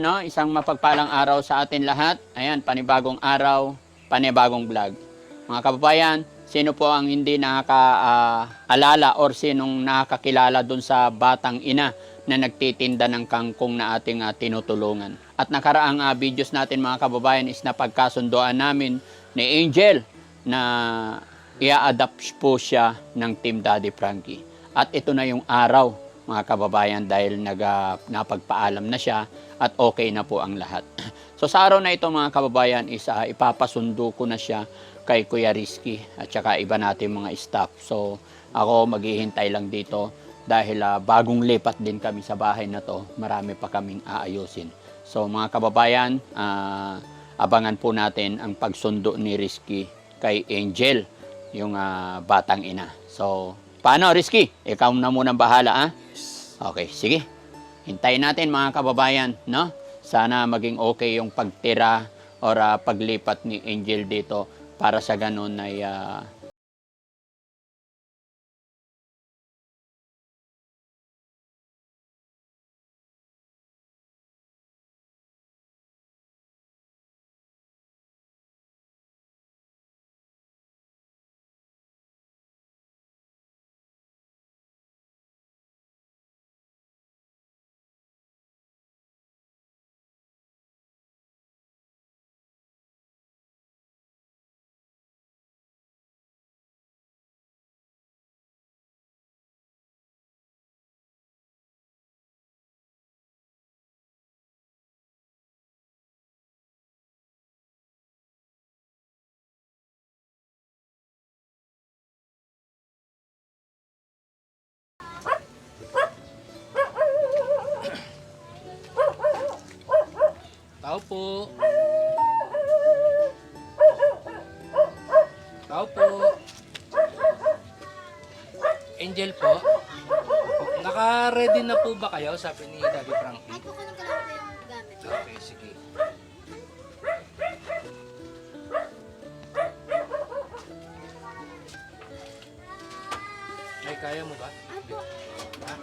No, isang mapagpalang araw sa atin lahat. Ayan, panibagong araw, panibagong vlog. Mga kababayan, sino po ang hindi nakakaalala or sinong nakakilala dun sa batang ina na nagtitinda ng kangkong na ating tinutulungan? At nakaraang videos natin mga kababayan is napagkasundoan namin ni Angel na i-adapt po siya ng Team Daddy Frankie. At ito na yung araw mga kababayan dahil napagpaalam na siya at okay na po ang lahat. So sa araw na ito mga kababayan is ipapasundo ko na siya kay Kuya Rizky at saka iba natin mga staff. So ako maghihintay lang dito dahil bagong lipat din kami sa bahay na to. Marami pa kaming aayusin. So mga kababayan, abangan po natin ang pagsundo ni Rizky kay Angel, yung batang ina. So paano Rizky? Ikaw na munang bahala Okay, sige. Hintayin natin mga kababayan, no? Sana maging okay yung pagtira or paglipat ni Angel dito para sa ganun ay Tao po. Tao po. Angel po. Naka-ready na po ba kayo? Sabi ni Daddy Frankie. Ay, kukunin ko lang po yung gamit. Okay, sige. Ay, kaya mo ba? Apo. Ha?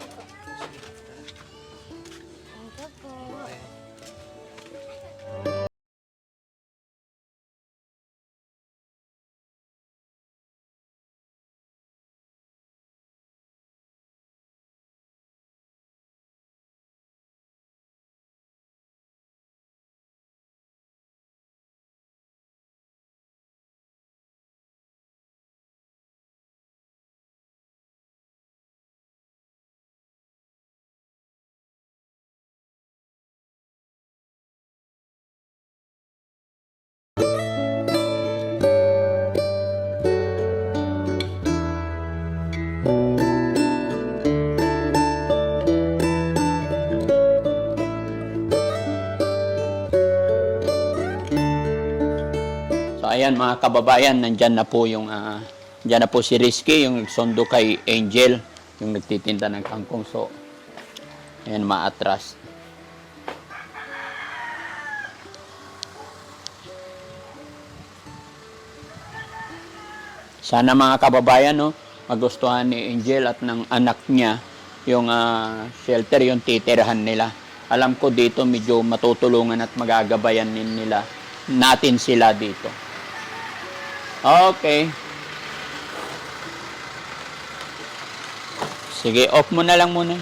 Sige. Ito po. Okay. ayan mga kababayan, nandyan na po yung dyan na po si Rizky, yung nagsundo kay Angel, yung nagtitinda ng kangkong. So ayan, maatras. Sana mga kababayan, no, magustuhan ni Angel at ng anak niya yung shelter, yung titirahan nila. Alam ko dito medyo matutulungan at magagabayan natin sila dito. Okay. Sige, off mo na lang muna.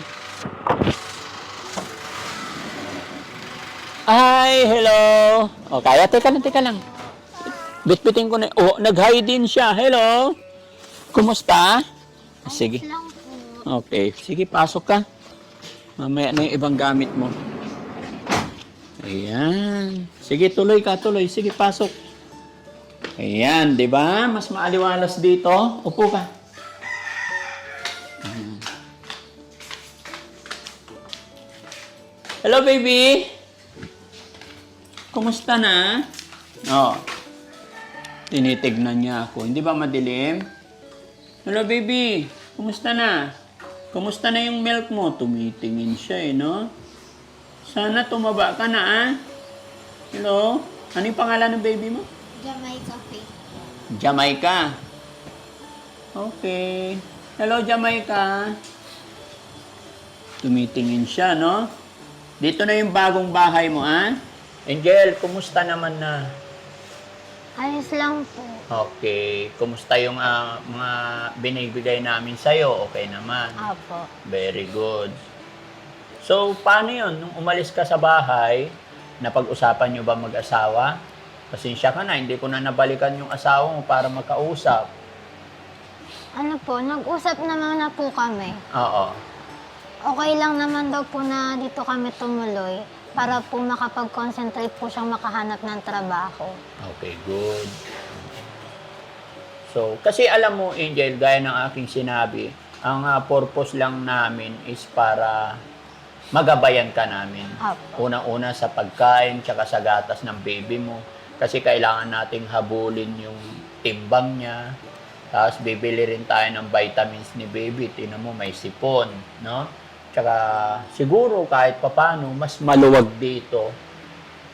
Ay, hello. O, kaya, teka lang. Bitbitin ko na. Oh, nag-hi din siya. Hello. Kumusta? Sige. Ayos lang po. Okay. Sige, pasok ka. Mamaya na yung ibang gamit mo. Ayan. Sige, tuloy. Sige, pasok. Ayan, di ba? Mas maaliwalas dito. Upo ka. Ayan. Hello, baby. Kumusta na? Oh. Tinitignan niya ako. Hindi ba madilim? Hello, baby. Kumusta na? Kumusta na yung milk mo? Tumitingin siya no? Sana tumaba ka na Hello? Ano yung pangalan ng baby mo? Jamaica Faith. Jamaica. Okay. Hello, Jamaica. Tumitingin siya, no? Dito na yung bagong bahay mo, ha? Angel, kumusta naman na? Ayos lang po. Okay. Kumusta yung mga binibigay namin sa'yo? Okay naman. Apo. Very good. So, paano yun? Nung umalis ka sa bahay, napag-usapan nyo ba mag-asawa? Pasensya ka na, hindi ko na nabalikan yung asawa mo para makausap. Ano po, nag-usap naman na po kami. Oo. Okay lang naman daw po na dito kami tumuloy para po makapag-concentrate po siyang makahanap ng trabaho. Okay, good. So, kasi alam mo, Angel, gaya ng aking sinabi, ang purpose lang namin is para magabayan ka namin. Apo. Unang-una sa pagkain, tsaka sa gatas ng baby mo. Kasi kailangan nating habulin yung timbang niya. Tapos bibili rin tayo ng vitamins ni baby. Tingnan mo, may sipon, no? Tsaka siguro kahit papano, mas maluwag dito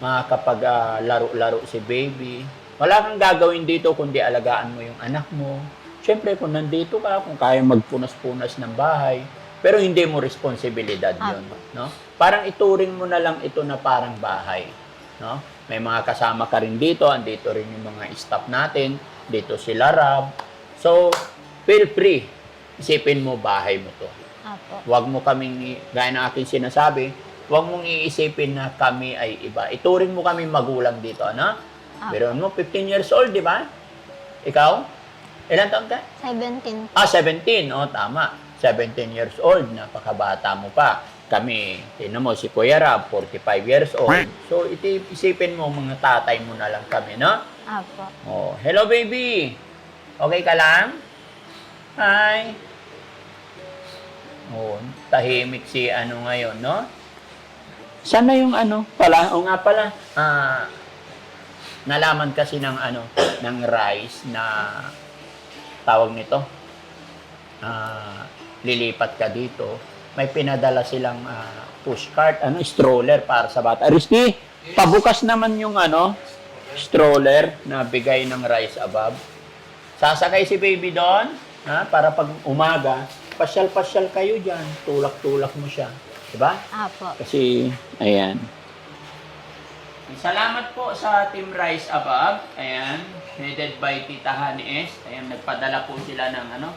makakapag laro-laro si baby. Wala kang gagawin dito kundi alagaan mo yung anak mo. Siyempre, kung nandito ka, kung kaya magpunas-punas ng bahay, pero hindi mo responsibilidad yun, no? Parang ituring mo na lang ito na parang bahay, no? May mga kasama ka rin dito, andito rin yung mga staff natin, dito sila Rab. So, feel free. Isipin mo bahay mo to. Apo. Huwag mo kaming, gaya ng aking sinasabi, huwag mong iisipin na kami ay iba. Ituring mo kami magulang dito, ano? Pero mo, 15 years old, di ba? Ikaw? Ilan taon ka? 17. 17. O, tama. 17 years old. Napakabata mo pa. Kami, tingnan mo, si Kuya Rab, 45 years old. So, isipin mo, mga tatay mo na lang kami, no? Apo. Oh, hello, baby. Okay ka lang? Hi. Oh, tahimik si ano ngayon, no? Sana yung ano pala, o nga pala, nalaman kasi ng ano, ng rice na tawag nito, lilipat ka dito, may pinadala silang pushcart, stroller para sa bata. Risky, pabukas naman yung stroller na bigay ng Rise Above. Sasakay si baby doon, para pag umaga, pasyal-pasyal kayo dyan, tulak-tulak mo siya. Diba? Apo. Kasi, ayan. Salamat po sa Team Rise Above. Ayan, headed by Tita Honey S. Ayan, nagpadala po sila ng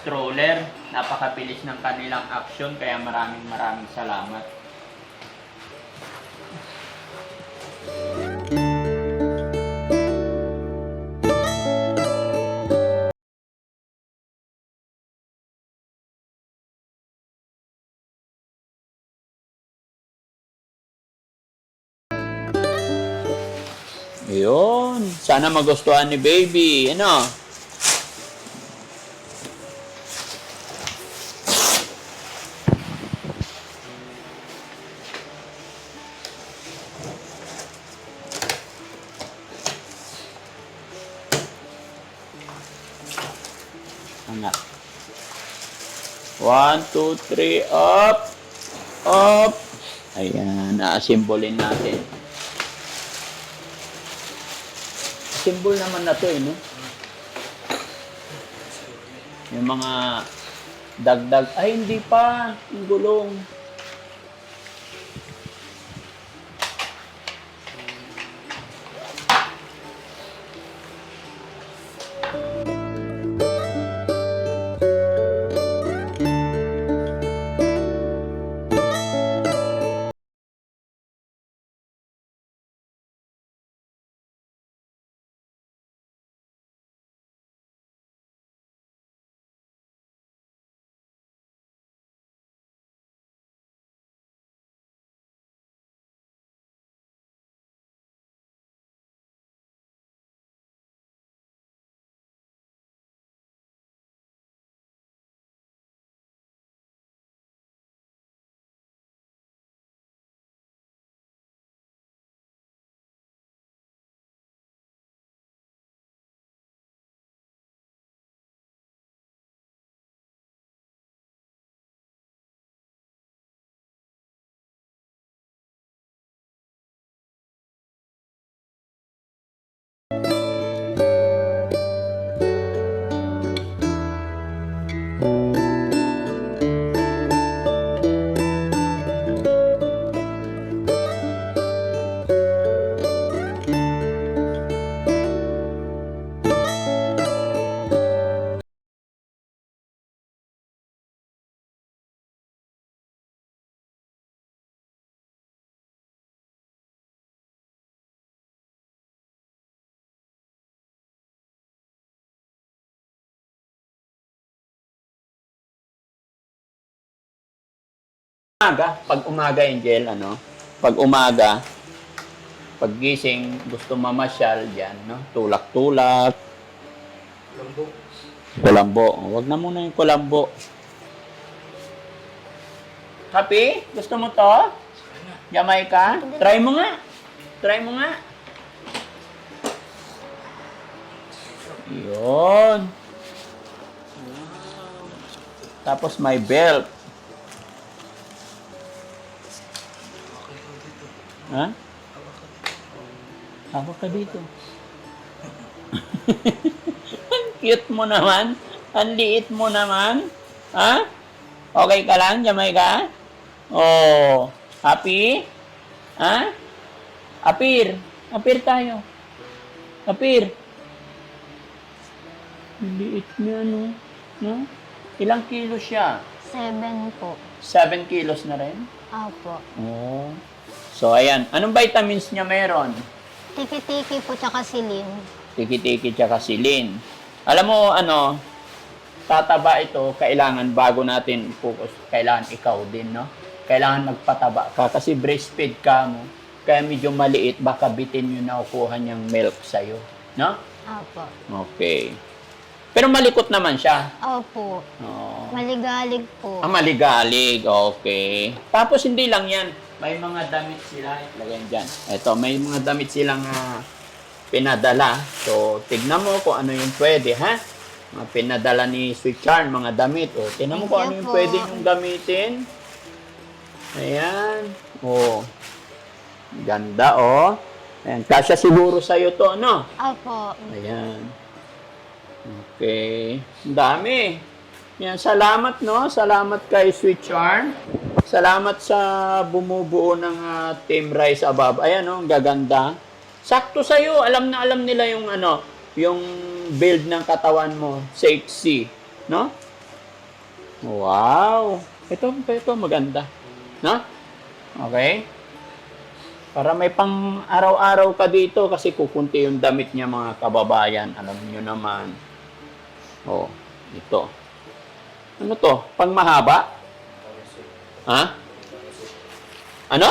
stroller. Napakabilis ng kanilang action, kaya maraming salamat. Ayun. Sana magustuhan ni baby. Ano? Anak. 1, 2, 3, up! Up! Ayan. Naasimbolin natin. Symbol naman na to no? Yung mga dagdag, ay hindi pa, yung gulong. Pag umaga, Angel, ano? Pag umaga, pag gising, gusto mamasyal, yan, no? Tulak-tulak, Lambo. kulambo. Huwag na muna yung kulambo. Happy? Gusto mo to? Sana. Jamaica? Try mo nga. Try mo nga. Yun. Tapos may belt. Ha? Hawak ka dito. Ang cute mo naman. Ang liit mo naman. Ha? Okay ka lang, Jamaica? Oh, happy? Ha? Apir. Apir tayo. Apir. Ang liit niya, no? No? Ilang kilos siya? 7 po. 7 kilos na rin? Opo. Oh. So, ayan. Anong vitamins niya meron? Tiki-tiki po tsaka silin. Tiki-tiki tsaka silin. Alam mo, ano, tataba ito, kailangan bago natin focus, kailangan ikaw din, no? Kailangan magpataba ka kasi breastfeed ka mo. Kaya medyo maliit, baka bitin yung nakukuha niyang milk sa'yo. No? Opo. Okay. Pero malikot naman siya. Opo. Oh. Maligalig po. Maligalig. Okay. Tapos hindi lang yan. May mga damit sila. Lagyan dyan. Ito, may mga damit silang pinadala. So, tignan mo kung ano yung pwede, ha? Mga pinadala ni Sweet Charm, mga damit. O, tignan mo Thank kung you ano yung po. pwede yung gamitin. Ayan. O. Ganda, o. Ayan. Kasya siguro sa'yo to, no? Opo. Ayan. Okay. Ang dami. Yan, salamat, no? Salamat kay Sweet Charm. Salamat sa bumubuo ng Team Rise Above. Ayan, no? Ang gaganda. Sakto sa'yo. Alam na alam nila yung ano, yung build ng katawan mo. Sexy. No? Wow. Ito maganda. No? Okay? Para may pang araw-araw ka dito kasi kukunti yung damit niya, mga kababayan. Alam niyo naman. Oh, ito. Ano to? Pang mahaba? Ha? Ano?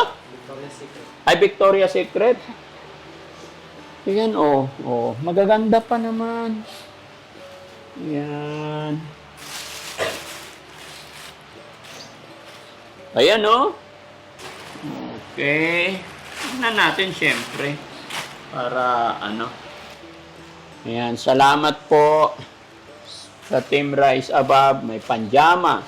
Ay, Victoria's Secret. Ayan, oh. Oh, magaganda pa naman. Ayan. Ayan, oh. Okay. Tignan natin, syempre. Para, ano. Ayan, salamat po sa Team Rise Above. May panjama.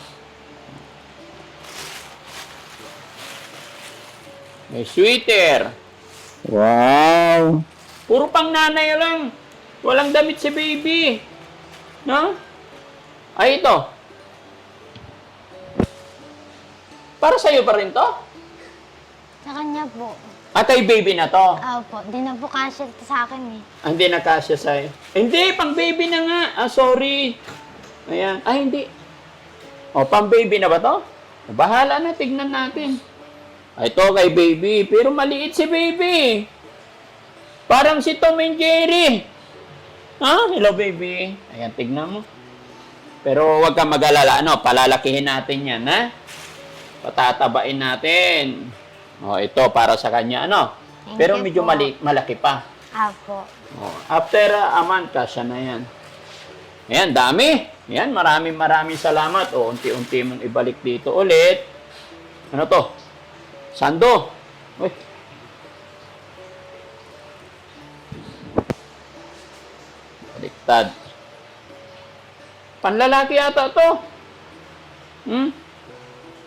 May sweater. Wow. Puro pang nanay lang. Walang damit si baby. No? Ay, ito. Para sa'yo pa rin to? Sa kanya po. Kay baby na to. Opo. Di na po kasya sa akin eh. Hindi nakasya sa'yo. Hindi, pang baby na nga. Sorry. Ayan. Hindi. Pang baby na ba to? Bahala na, tignan natin. Ito kay baby. Pero maliit si baby. Parang si Tom and Jerry. Hello, baby. Ayan, tignan mo. Pero huwag kang mag-alala. Palalakihin natin yan, ha? Patatabain natin. Ito para sa kanya, Thank Pero you medyo po. malaki pa. Opo. After a month, kasya na yan. Ayan, dami. Ayan, maraming salamat. Unti-unti mong ibalik dito ulit. Ano to? Sando. Uy. Baliktad. Panlalaki yata to.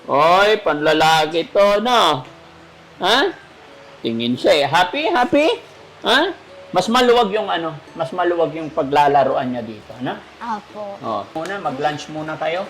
Oy, panlalaki to, no? Ha? Tingin siya eh. Happy? Happy? Ha? Mas maluwag yung mas maluwag yung paglalaruan niya dito, no? Opo. Mag-lunch muna kayo.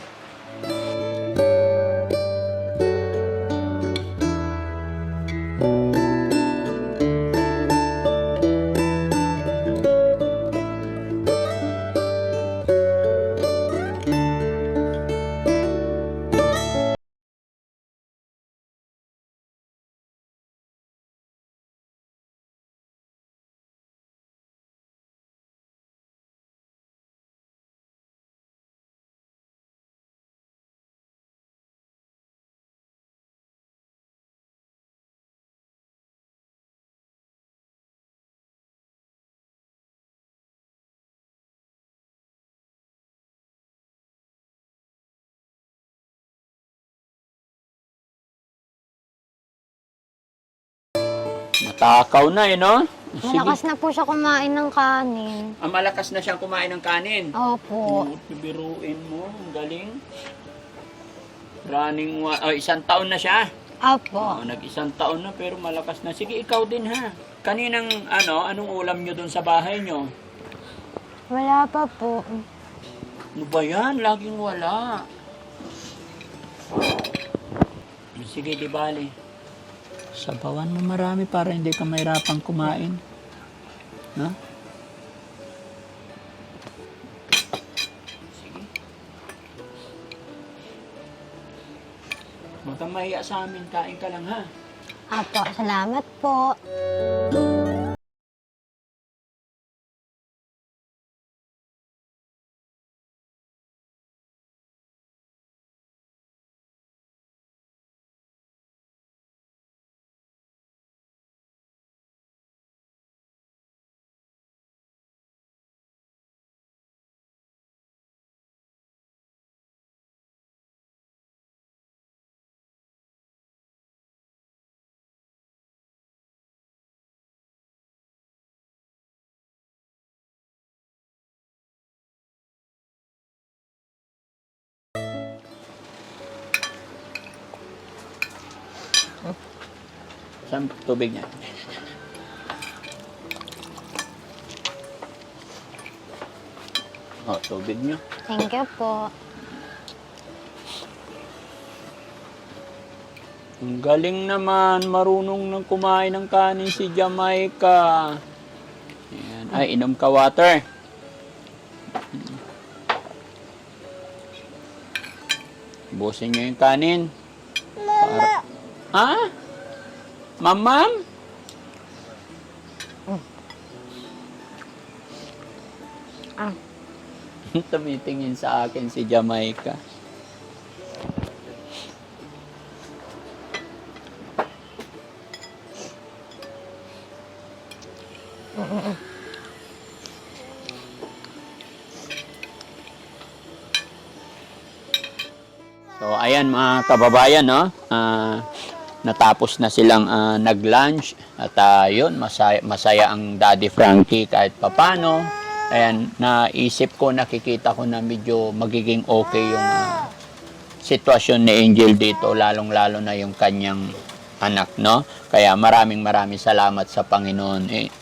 Matakaw na eh, no? Sige. Malakas na po siya kumain ng kanin. Malakas na siyang kumain ng kanin. Opo. Biruin mo, ang galing. Isang taon na siya. Opo. Nag-isang taon na pero malakas na. Sige, ikaw din ha. Kaninang anong ulam nyo doon sa bahay nyo? Wala pa po. Ano ba yan? Laging wala. Sige, di bali. Sabawan mo marami para hindi ka mahirapang kumain. No? Sige. Huwag kang mahiya sa amin. Kain ka lang ha. Opo, salamat po. Saan tubig niya? Tubig niyo. Thank you po. Ang galing naman. Marunong nang kumain ng kanin si Jamaica. Ayan. Ay, inom ka water. Busin niyo yung kanin. Ha? Mamam? Tumitingin sa akin si Jamaica. So, ayan mga kababayan, no? Natapos na silang nag-lunch at yun, masaya ang Daddy Frankie kahit papano. Ayan, naisip ko, nakikita ko na medyo magiging okay yung sitwasyon ni Angel dito, lalong-lalo na yung kanyang anak, no? Kaya maraming salamat sa Panginoon.